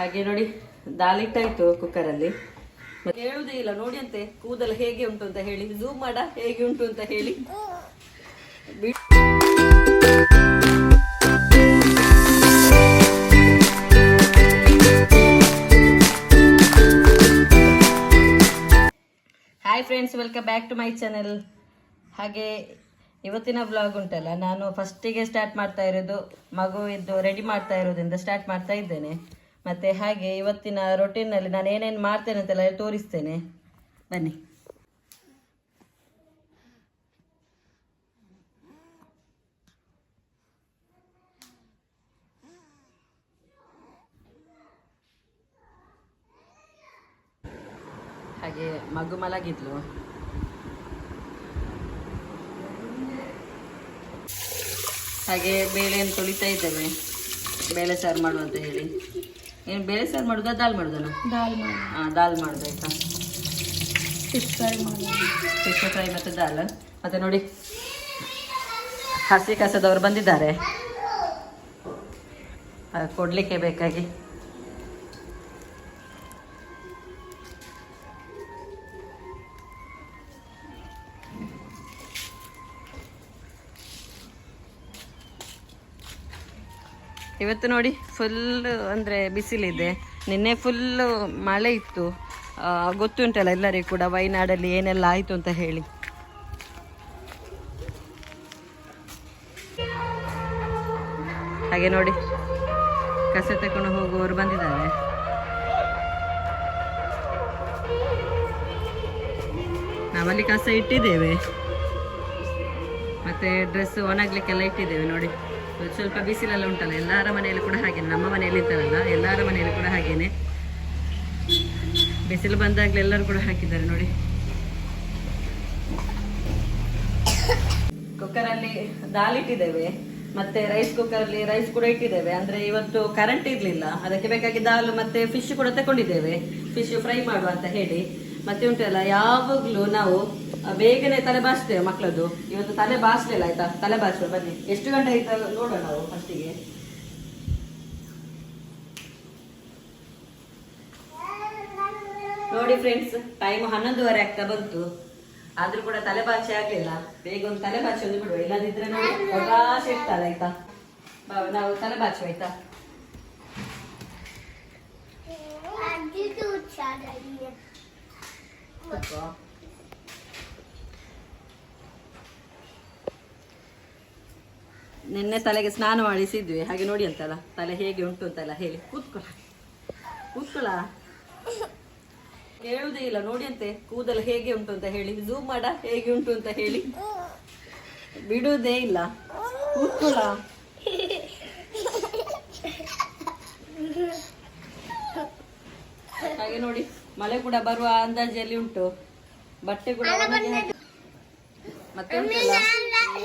ಹಾಗೆ ನೋಡಿ ದಾಲ್ ಇಟ್ಟಾಯ್ತು ಕುಕ್ಕರಲ್ಲಿ. ಮತ್ತೆ ಹೇಳುವುದೇ ಇಲ್ಲ ನೋಡಿ ಅಂತೆ ಕೂದಲು ಹೇಗೆ ಉಂಟು ಅಂತ ಹೇಳಿ, ಝೂಮ್ ಮಾಡ ಹೇಗೆ ಉಂಟು ಅಂತ ಹೇಳಿ. Hi friends, welcome back to my channel. ಹಾಗೆ ಇವತ್ತಿನ ವ್ಲಾಗ್ ಉಂಟಲ್ಲ, ನಾನು ಫಸ್ಟಿಗೆ ಸ್ಟಾರ್ಟ್ ಮಾಡ್ತಾ ಇರೋದು ಮಗು ಇದ್ದು ರೆಡಿ ಮಾಡ್ತಾ ಇರೋದ್ರಿಂದ ಸ್ಟಾರ್ಟ್ ಮಾಡ್ತಾ ಇದ್ದೇನೆ. ಮತ್ತು ಹಾಗೆ ಇವತ್ತಿನ ರೊಟೀನಲ್ಲಿ ನಾನು ಏನೇನು ಮಾಡ್ತೇನೆ ಅಂತೆಲ್ಲ ತೋರಿಸ್ತೇನೆ, ಬನ್ನಿ. ಹಾಗೆ ಮಗು ಮಲಗಿದ್ಲು. ಹಾಗೆ ಬೇಳೆಯನ್ನು ತೊಳಿತಾ ಇದ್ದೇವೆ, ಬೇಳೆ ಸಾರು ಮಾಡುವ ಅಂತ ಹೇಳಿ. ಏನು ಬೇಳೆ ಸಾರು ಮಾಡೋದಾ ದಾಲ್ ಮಾಡೋದಲ್ಲ? ದಾಲ್ ಮಾಡೋದು ಆಯ್ತಾ. ಫಿಶ್ ಫ್ರೈ ಮತ್ತು ದಾಲ್. ಮತ್ತು ನೋಡಿ ಹಸಿ ಕಸದವರು ಬಂದಿದ್ದಾರೆ ಕೊಡಲಿಕ್ಕೆ ಬೇಕಾಗಿ. ಇವತ್ತು ನೋಡಿ ಫುಲ್ ಅಂದರೆ ಬಿಸಿಲಿದೆ. ನಿನ್ನೆ ಫುಲ್ಲು ಮಳೆ ಇತ್ತು, ಗೊತ್ತುಂಟಲ್ಲ ಎಲ್ಲರಿಗೂ ಕೂಡ ವಯನಾಡಲ್ಲಿ ಏನೆಲ್ಲ ಆಯಿತು ಅಂತ ಹೇಳಿ. ಹಾಗೆ ನೋಡಿ ಕಸ ತಕೊಂಡು ಹೋಗುವವರು ಬಂದಿದ್ದಾರೆ. ನಾವಲ್ಲಿ ಕಸ ಇಟ್ಟಿದ್ದೇವೆ, ಮತ್ತು ಡ್ರೆಸ್ ಒಣಗ್ಲಿಕ್ಕೆಲ್ಲ ಇಟ್ಟಿದ್ದೇವೆ. ನೋಡಿ ಸ್ವಲ್ಪ ಬಿಸಿಲೆಲ್ಲ ಉಂಟಲ್ಲ, ಎಲ್ಲರ ಮನೆಯಲ್ಲಿ ಕೂಡ ಹಾಗೇನೆ, ನಮ್ಮ ಮನೆಯಲ್ಲಿ ಇದ್ದಾರಲ್ಲ ಎಲ್ಲರ ಮನೆಯಲ್ಲಿ ಕೂಡ ಹಾಗೇನೆ. ಬಿಸಿಲು ಬಂದಾಗಲೇ ಎಲ್ಲರೂ ಕೂಡ ಹಾಕಿದ್ದಾರೆ ನೋಡಿ. ಕುಕ್ಕರಲ್ಲಿ ದಾಲ್ ಇಟ್ಟಿದ್ದೇವೆ, ಮತ್ತೆ ರೈಸ್ ಕುಕ್ಕರಲ್ಲಿ ರೈಸ್ ಕೂಡ ಇಟ್ಟಿದ್ದೇವೆ. ಅಂದ್ರೆ ಇವತ್ತು ಕರೆಂಟ್ ಇರ್ಲಿಲ್ಲ, ಅದಕ್ಕೆ ಬೇಕಾಗಿ ದಾಲ್ ಮತ್ತೆ ಫಿಶ್ ಕೂಡ ತಗೊಂಡಿದ್ದೇವೆ, ಫಿಶ್ ಫ್ರೈ ಮಾಡುವ ಅಂತ ಹೇಳಿ. ಮತ್ತೆ ಉಂಟಲ್ಲ, ಯಾವಾಗ್ಲೂ ನಾವು ಬೇಗನೆ ತಲೆ ಬಾಚ್ತೇವೆ ಮಕ್ಕಳದ್ದು. ಇವತ್ತು ತಲೆ ಬಾಚ್ಲಿಲ್ಲ ಆಯ್ತಾ, ತಲೆ ಬಾಚುವ ಬನ್ನಿ. ಎಷ್ಟು ಗಂಟೆ ಆಯ್ತಾ ನೋಡೋಣ ನಾವು ಫಸ್ಟಿಗೆ. ನೋಡಿ ಫ್ರೆಂಡ್ಸ್, ಟೈಮ್ 11:30 ಆಗ್ತಾ ಬಂತು, ಆದ್ರೂ ಕೂಡ ತಲೆ ಬಾಚಿ ಆಗ್ಲಿಲ್ಲ. ಬೇಗ ಒಂದು ತಲೆ ಬಾಚಿ ಒಂದು ಬಿಡುವ, ಇಲ್ಲದಿದ್ರೆ ನೋಡಿ ಅವಕಾಶ ಇರ್ತಲ್ಲ ಆಯ್ತಾ. ನಾವು ತಲೆ ಬಾಚುವ ಆಯ್ತಾ. ನಿನ್ನೆ ತಲೆಗೆ ಸ್ನಾನ ಮಾಡಿಸಿದ್ವಿ, ಹಾಗೆ ನೋಡಿ ಅಂತಲ್ಲ ತಲೆ ಹೇಗೆ ಉಂಟು ಅಂತೆಲ್ಲ ಹೇಳಿ. ಕೂತ್ಕೊಳ ಹೇಳುವುದೇ ಇಲ್ಲ ನೋಡಿ ಅಂತೆ ಕೂದಲು ಹೇಗೆ ಉಂಟು ಅಂತ ಹೇಳಿ, ಝೂಮ್ ಮಾಡ ಹೇಗೆ ಉಂಟು ಅಂತ ಹೇಳಿ. ಬಿಡುವುದೇ ಇಲ್ಲ, ಕೂತ್ಕೊಳ. ಹಾಗೆ ನೋಡಿ ಮಳೆ ಕೂಡ ಬರುವ ಅಂದಾಜಲ್ಲಿ ಉಂಟು, ಬಟ್ಟೆ ಕೂಡ ಮತ್ತೆ ಉಂಟಲ್ಲ.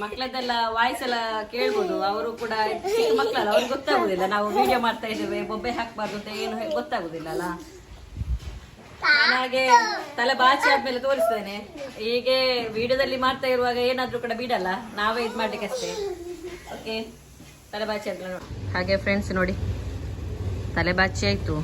ಮಕ್ಕಳದ್ದೆಲ್ಲ ವಾಯ್ಸ್ ಎಲ್ಲ ಕೇಳ್ಬೋದು, ಅವರು ಕೂಡ ಚಿಕ್ಕ ಮಕ್ಕಳಲ್ಲ, ಅವ್ರಿಗೆ ಗೊತ್ತಾಗುದಿಲ್ಲ ನಾವು ವಿಡಿಯೋ ಮಾಡ್ತಾ ಇದ್ದೇವೆ, ಬೊಬ್ಬೆ ಹಾಕ್ಬಾರ್ದು ಅಂತ ಏನು ಗೊತ್ತಾಗುದಿಲ್ಲ ಅಲ್ಲ. ನಾನು ಹಾಗೆ ತಲೆ ಬಾಚಿ ಆದ್ಮೇಲೆ ತೋರಿಸ್ತೇನೆ. ಹೀಗೆ ವಿಡಿಯೋದಲ್ಲಿ ಮಾಡ್ತಾ ಇರುವಾಗ ಏನಾದ್ರೂ ಕೂಡ ಬಿಡಲ್ಲ, ನಾವೇ ಇದು ಮಾಡ್ಲಿಕ್ಕೆ ಅಷ್ಟೇ. ಓಕೆ, ತಲೆ ಬಾಚಿ ಆದ್ಮೇಲೆ ನೋಡಿ. ಹಾಗೆ ಫ್ರೆಂಡ್ಸ್ ನೋಡಿ ತಲೆ ಬಾಚಿ ಆಯ್ತು.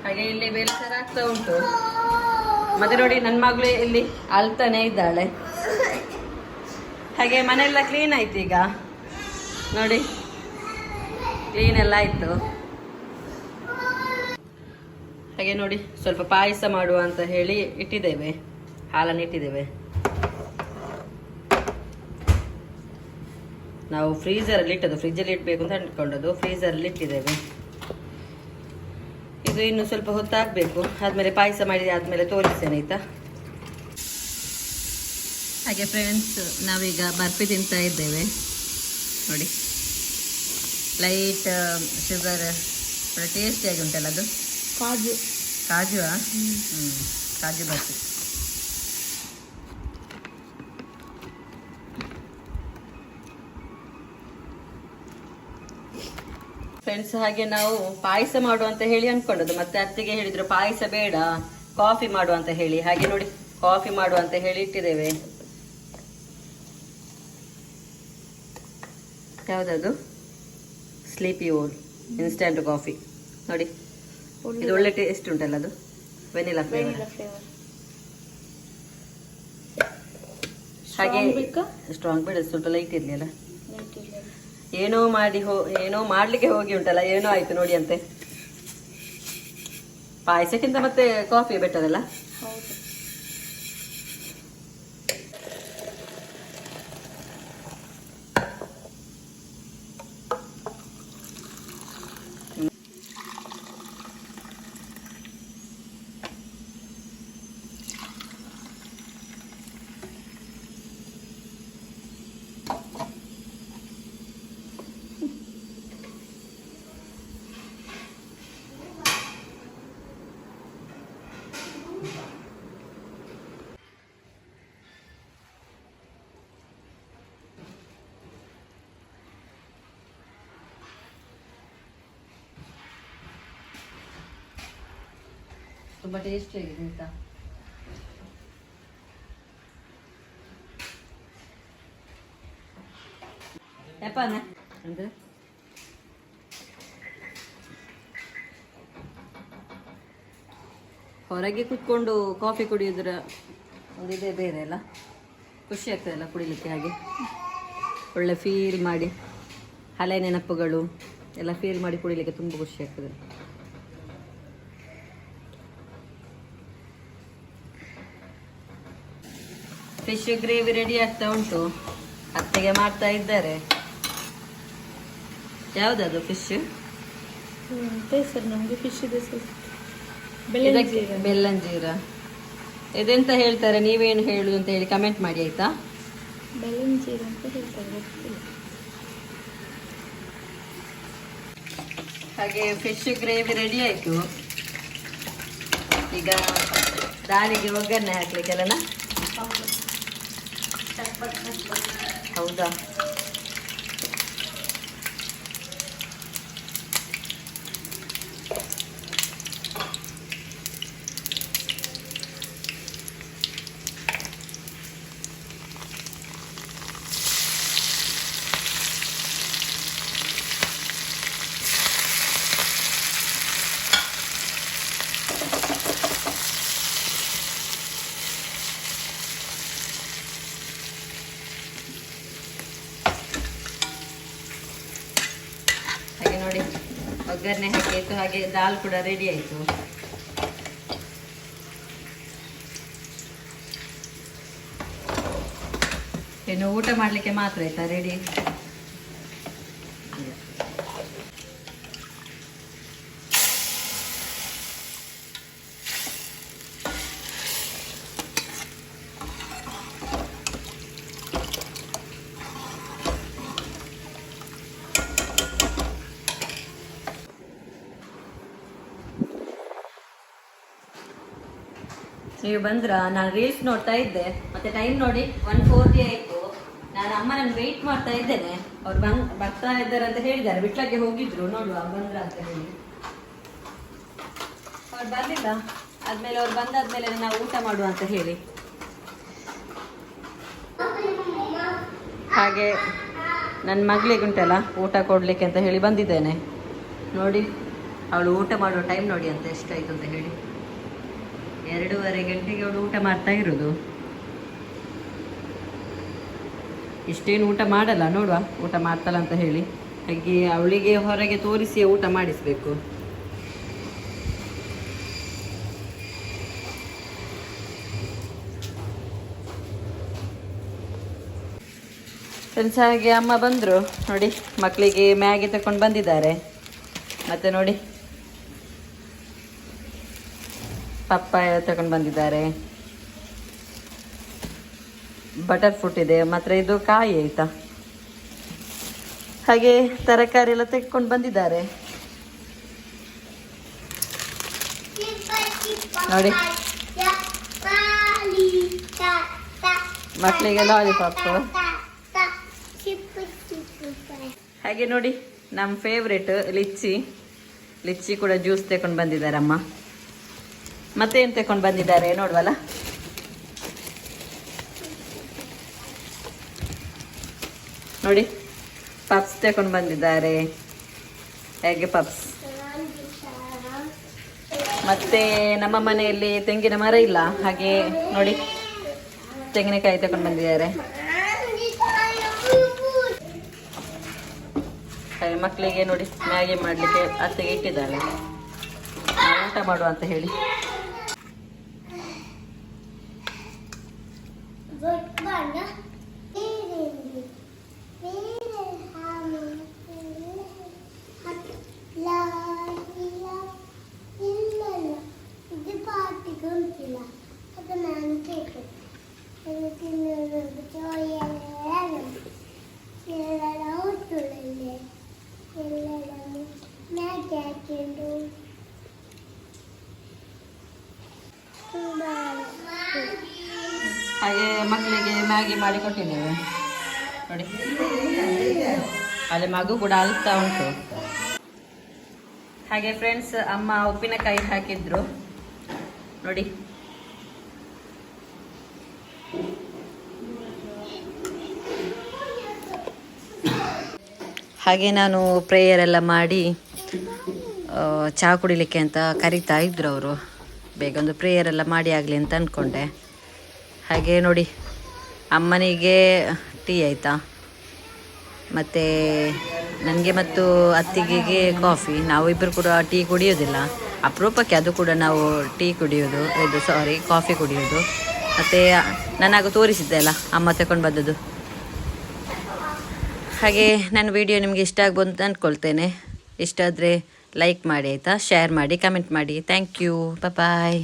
ಹಾಗೆ ಇಲ್ಲಿ ಬೇಲ್ಸರ ಆಗ್ತಾ ಉಂಟು. ಮತ್ತೆ ನೋಡಿ ನನ್ನ ಮಗಳು ಇಲ್ಲಿ ಅಳ್ತಾನೆ ಇದ್ದಾಳೆ. ಹಾಗೆ ಮನೆಯೆಲ್ಲ ಕ್ಲೀನ್ ಆಯ್ತು ಈಗ ನೋಡಿ, ಕ್ಲೀನ್ ಎಲ್ಲ ಆಯ್ತು. ಹಾಗೆ ನೋಡಿ ಸ್ವಲ್ಪ ಪಾಯಸ ಮಾಡುವ ಅಂತ ಹೇಳಿ ಇಟ್ಟಿದ್ದೇವೆ, ಹಾಲನ್ನು ಇಟ್ಟಿದ್ದೇವೆ. ನಾವು ಫ್ರೀಜರಲ್ಲಿ ಇಟ್ಟದ್ದು, ಫ್ರಿಜ್ಜಲ್ಲಿ ಇಡಬೇಕು ಅಂತ ಅಂದ್ಕೊಂಡದ್ದು, ಫ್ರೀಜರಲ್ಲಿ ಇಟ್ಟಿದ್ದೇವೆ. ಇದು ಇನ್ನು ಸ್ವಲ್ಪ ಹೊತ್ತಾಗಬೇಕು, ಆದಮೇಲೆ ಪಾಯಸ ಮಾಡಿ ಆದಮೇಲೆ ತೋರಿಸ್ತೇನೆ ಆಯಿತಾ. ಹಾಗೆ ಫ್ರೆಂಡ್ಸ್, ನಾವೀಗ ಬರ್ಫಿ ತಿಂತಾ ಇದ್ದೇವೆ ನೋಡಿ. ಲೈಟ್ ಶುಗರ್ ಟೇಸ್ಟಿಯಾಗಿ ಉಂಟಲ್ಲ ಅದು. ಕಾಜು ಕಾಜು ಬರ್ಫಿ. ಫ್ರೆಂಡ್ಸ್, ಹಾಗೆ ನಾವು ಪಾಯಸ ಮಾಡುವ ಅಂತ ಹೇಳಿ ಅನ್ಕೊಂಡದ್ದು, ಮತ್ತೆ ಅತ್ತಿಗೆ ಹೇಳಿದ್ರು ಪಾಯಸ ಬೇಡ ಕಾಫಿ ಮಾಡುವ ಅಂತ ಹೇಳಿ. ಹಾಗೆ ನೋಡಿ ಕಾಫಿ ಮಾಡುವ ಅಂತ ಹೇಳಿ ಇಟ್ಟಿದ್ದೇವೆ. ಯಾವುದದು? ಸ್ಲೀಪಿ ಓಲ್ ಇನ್ಸ್ಟಂಟ್ ಕಾಫಿ ನೋಡಿ, ಇದು ಒಳ್ಳೆ ಟೇಸ್ಟ್ ಉಂಟಲ್ಲ, ಅದು ವೆನಿಲಾ ಫ್ಲೇವರ್. ಹಾಗೆ ಸ್ಟ್ರಾಂಗ್ ಬೇಡ, ಸ್ವಲ್ಪ ಲೈಟ್ ಇರ್ಲಿ ಅಲ್ಲ. ಏನೋ ಮಾಡ್ಲಿಕ್ಕೆ ಹೋಗಿ ಉಂಟಲ್ಲ, ಏನೋ ಆಯ್ತು ನೋಡಿ ಅಂತೆ. ಪಾಯಸಕ್ಕಿಂತ ಮತ್ತೆ ಕಾಫಿ ಬೆಟರ್ ಅಲ್ಲ. ತುಂಬಾ ಟೇಸ್ಟಿ ಆಗಿದೆ ಅಂತ. ಯಪ್ಪನ ಅಂದ್ರೆ ಹೊರಗೆ ಕುತ್ಕೊಂಡು ಕಾಫಿ ಕುಡಿಯೋದ್ರ ಒಂದು ಇದೇ ಬೇರೆ ಅಲ್ಲ, ಖುಷಿ ಆಗ್ತದಲ್ಲ ಕುಡಿಲಿಕ್ಕೆ. ಹಾಗೆ ಒಳ್ಳೆ ಫೀಲ್ ಮಾಡಿ, ಹಳೆ ನೆನಪುಗಳು ಎಲ್ಲ ಫೀಲ್ ಮಾಡಿ ಕುಡಿಲಿಕ್ಕೆ ತುಂಬ ಖುಷಿ ಆಗ್ತದೆ. ಫಿಶ್ ಗ್ರೇವಿ ರೆಡಿ ಆಗ್ತಾ ಉಂಟು, ಅತ್ತೆಗೆ ಮಾಡ್ತಾ ಇದ್ದಾರೆ. ಯಾವುದದು ಫಿಶ್? ನಮಗೆ ಫಿಶ್ ಬೆಲ್ಲಂಜೀರ. ಇದೆಂತ ಹೇಳ್ತಾರೆ, ನೀವೇನು ಹೇಳುದು ಅಂತ ಹೇಳಿ ಕಮೆಂಟ್ ಮಾಡಿ ಆಯ್ತಾ. ಬೆಲ್ಲಂಜೀರ ಅಂತ ಹೇಳ್ತಾರೆ. ಹಾಗೆ ಫಿಶ್ ಗ್ರೇವಿ ರೆಡಿ ಆಯ್ತು. ಈಗ ದಾಳಿಗೆ ಒಗ್ಗರಣೆ ಹಾಕ್ಲಿಕ್ಕೆಲ್ಲ. ಹೌದಾ? ಹಾಗೆ ನೋಡಿ ಒಗ್ಗರಣೆ ಹಾಕಿ ಹಾಗೆ ದಾಲ್ ಕೂಡ ರೆಡಿ ಆಯಿತು. ಇನ್ನು ಊಟ ಮಾಡಲಿಕ್ಕೆ ಮಾತ್ರ ಆಯ್ತಾ ರೆಡಿ. ನೀವು ಬಂದ್ರ? ನಾನು ರೀಲ್ಸ್ ನೋಡ್ತಾ ಇದ್ದೆ, ಮತ್ತೆ ಟೈಮ್ ನೋಡಿ 1:40 ಆಯ್ತು. ನಾನು ಅಮ್ಮನನ್ನು ವೆಯ್ಟ್ ಮಾಡ್ತಾ ಇದ್ದೇನೆ. ಅವ್ರು ಬರ್ತಾ ಇದ್ದಾರೆ ಅಂತ ಹೇಳಿದ್ದಾರೆ, ಬಿಟ್ಲಕ್ಕೆ ಹೋಗಿದ್ರು, ನೋಡುವ ಬಂದ್ರ ಅಂತ ಹೇಳಿ. ಅವ್ರು ಬರ್ಲಿಲ್ಲ. ಆದ್ಮೇಲೆ ಅವ್ರು ಬಂದಾದ್ಮೇಲೆ ನಾವು ಊಟ ಮಾಡುವ ಅಂತ ಹೇಳಿ. ಹಾಗೆ ನನ್ನ ಮಗಳಿಗೆ ಉಂಟಲ್ಲ ಊಟ ಕೊಡ್ಲಿಕ್ಕೆ ಅಂತ ಹೇಳಿ ಬಂದಿದ್ದೇನೆ. ನೋಡಿ ಅವಳು ಊಟ ಮಾಡುವ ಟೈಮ್ ನೋಡಿ ಅಂತ ಎಷ್ಟಾಯ್ತು ಅಂತ ಹೇಳಿ. 2:30 ಗಂಟೆಗೆ ಅವಳು ಊಟ ಮಾಡ್ತಾ ಇರೋದು. ಇಷ್ಟೇನು ಊಟ ಮಾಡಲ್ಲ, ನೋಡುವ ಊಟ ಮಾಡ್ತಾಳ ಅಂತ ಹೇಳಿ. ಹಾಗೆ ಅವಳಿಗೆ ಹೊರಗೆ ತೋರಿಸಿ ಊಟ ಮಾಡಿಸ್ಬೇಕು. ಫ್ರೆಂಡ್ಸ್, ಹಾಗೆ ಅಮ್ಮ ಬಂದರು ನೋಡಿ, ಮಕ್ಕಳಿಗೆ ಮ್ಯಾಗಿ ತಗೊಂಡು ಬಂದಿದ್ದಾರೆ. ಮತ್ತೆ ನೋಡಿ ಪಪ್ಪಾಯ ತಗೊಂಡು ಬಂದಿದ್ದಾರೆ, ಬಟರ್ ಫ್ರೂಟ್ ಇದೆ, ಮಾತ್ರ ಇದು ಕಾಯಿ ಆಯ್ತಾ. ಹಾಗೆ ತರಕಾರಿ ಎಲ್ಲ ತೆಗೆದುಕೊಂಡು ಬಂದಿದ್ದಾರೆ ನೋಡಿ. ಮಕ್ಕಳಿಗೆ ಲಾಲಿಪಾಪ್. ಹಾಗೆ ನೋಡಿ ನಮ್ಮ ಫೇವ್ರೆಟ್ ಲಿಚ್ಚಿ ಕೂಡ ಜ್ಯೂಸ್ ತಗೊಂಡು ಬಂದಿದ್ದಾರೆ ಅಮ್ಮ. ಮತ್ತೆ ಏನು ತಗೊಂಡು ಬಂದಿದ್ದಾರೆ ನೋಡುವಲ್ಲ. ನೋಡಿ ಪಪ್ಸ್ ತಗೊಂಡು ಬಂದಿದ್ದಾರೆ, ಹೇಗೆ ಪಪ್ಸ್. ಮತ್ತೆ ನಮ್ಮ ಮನೆಯಲ್ಲಿ ತೆಂಗಿನ ಮರ ಇಲ್ಲ, ಹಾಗೆ ನೋಡಿ ತೆಂಗಿನಕಾಯಿ ತಗೊಂಡು ಬಂದಿದ್ದಾರೆ. ಹಾಗೆ ಮಕ್ಕಳಿಗೆ ನೋಡಿ ಮ್ಯಾಗಿ ಮಾಡಲಿಕ್ಕೆ ಅತ್ತೆಗೆ ಇಟ್ಟಿದ್ದಾರೆ, ಊಟ ಮಾಡುವ ಅಂತ ಹೇಳಿ. ಹಾಗೆ ಮಕ್ಕಳಿಗೆ ಮ್ಯಾಗಿ ಮಾಡಿ ಕೊಟ್ಟಿದ್ದೇವೆ ನೋಡಿ, ಅಲ್ಲಿ ಮಗು ಕೂಡ ಅಳ್ತಾ ಉಂಟು. ಹಾಗೆ ಫ್ರೆಂಡ್ಸ್, ಅಮ್ಮ ಉಪ್ಪಿನಕಾಯಿ ಹಾಕಿದ್ರು ನೋಡಿ. ಹಾಗೆ ನಾನು ಪ್ರೇಯರ್ ಎಲ್ಲ ಮಾಡಿ ಚಹಾ ಕುಡಿಲಿಕ್ಕೆ ಅಂತ ಕರಿತಾ ಇದ್ರು ಅವರು. ಬೇಗ ಒಂದು ಪ್ರೇಯರ್ ಎಲ್ಲ ಮಾಡಿ ಆಗಲಿ ಅಂತ ಅಂದ್ಕೊಂಡೆ. ಹಾಗೆ ನೋಡಿ, ಅಮ್ಮನಿಗೆ ಟೀ ಆಯಿತಾ, ಮತ್ತು ನನಗೆ ಮತ್ತು ಅತ್ತಿಗೆಗೆ ಕಾಫಿ. ನಾವು ಇಬ್ಬರು ಕೂಡ ಟೀ ಕುಡಿಯೋದಿಲ್ಲ, ಅಪರೂಪಕ್ಕೆ ಅದು ಕೂಡ ನಾವು ಟೀ ಕುಡಿಯೋದು, ಕಾಫಿ ಕುಡಿಯೋದು. ಮತ್ತು ನಾನಾಗ ತೋರಿಸಿದ್ದೆ ಅಲ್ಲ ಅಮ್ಮ ತಗೊಂಡು ಬಂದದ್ದು. ಹಾಗೆ ನನ್ನ ವಿಡಿಯೋ ನಿಮಗೆ ಇಷ್ಟ ಆಗ್ಬೋದು ಅಂತ ಅಂದ್ಕೊಳ್ತೇನೆ. ಇಷ್ಟ ಆದರೆ ಲೈಕ್ ಮಾಡಿ ಆಯಿತಾ, ಶೇರ್ ಮಾಡಿ, ಕಮೆಂಟ್ ಮಾಡಿ. Thank you, bye.